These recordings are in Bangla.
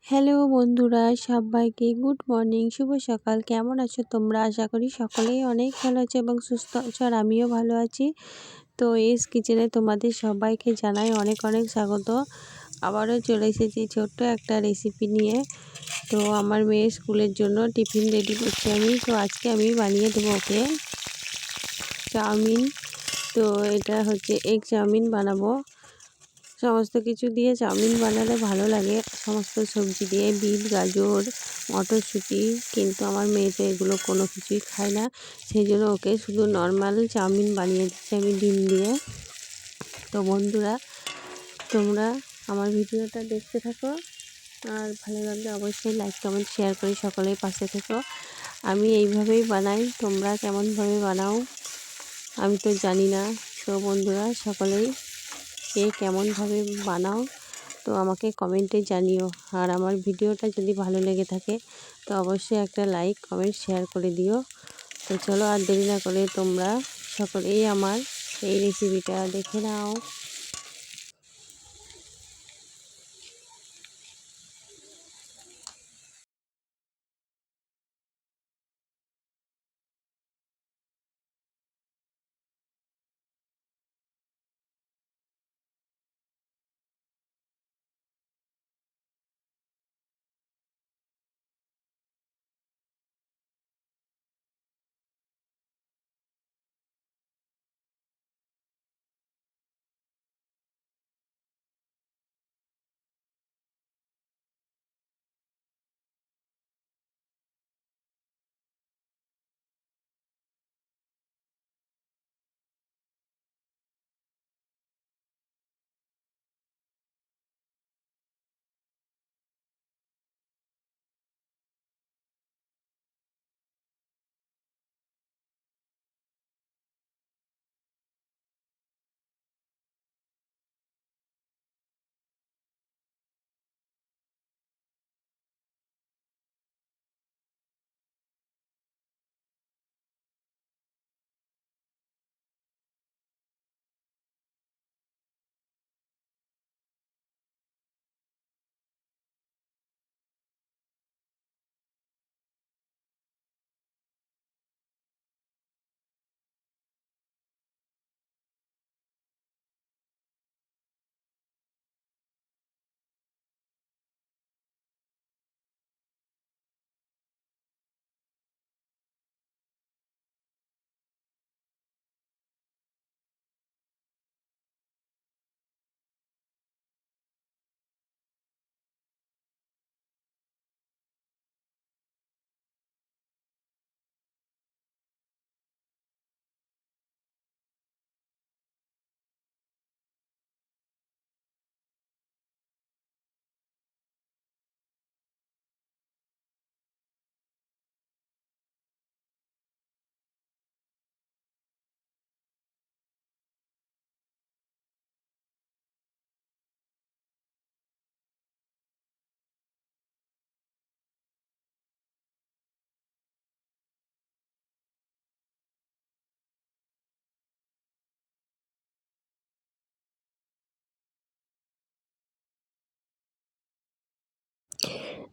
হ্যালো বন্ধুরা, সবাইকে গুড মর্নিং, শুভ সকাল। কেমন আছো তোমরা? আশা করি সকলেই অনেক ভালো আছো এবং সুস্থ আছো, আর আমিও ভালো আছি। তো এস কিচেনে তোমাদের সবাইকে জানাই অনেক অনেক স্বাগত। আবারও চলে এসেছি ছোট্ট একটা রেসিপি নিয়ে। তো আমার মেয়ের স্কুলের জন্য টিফিন রেডি করছি আমি। তো আজকে আমি বানিয়ে দেবো ওকে চাউমিন। তো এটা হচ্ছে এগ চাউমিন বানাবো। সমস্ত কিছু দিয়ে চাউমিন বানালে ভালো লাগে, সমস্ত সবজি দিয়ে, বিট, গাজর, মটরশুঁটি। কিন্তু আমার মেয়ে তো এগুলো কোনো কিছুই খায় না, সেই জন্য ওকে শুধু নর্মাল চাউমিন বানিয়ে দিচ্ছি আমি ডিম দিয়ে। তো বন্ধুরা, তোমরা আমার ভিডিওটা দেখতে থাকো, আর ভালো লাগলে অবশ্যই লাইক কমেন্ট শেয়ার করে সকলের পাশে থেকো। আমি এইভাবেই বানাই, তোমরা কেমনভাবে বানাও আমি তো জানি না। তো বন্ধুরা, সকলেই কে কেমনভাবে বানাও তো আমাকে কমেন্টে জানিও। আর আমার ভিডিওটা যদি ভালো লেগে থাকে তো অবশ্যই একটা লাইক কমেন্ট শেয়ার করে দিও। তো চলো আর দেরি না করে তোমরা সকলেই আমার এই রেসিপিটা দেখে নাও।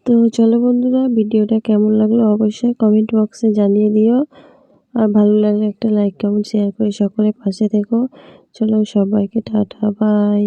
তো চলো বন্ধুরা, ভিডিওটা কেমন লাগলো অবশ্যই কমেন্ট বক্সে জানিয়ে দিও। আর ভালো লাগলে একটা লাইক কমেন্ট শেয়ার করে সকলের পাশে থেকো। চলো সবাইকে টাটা, বাই।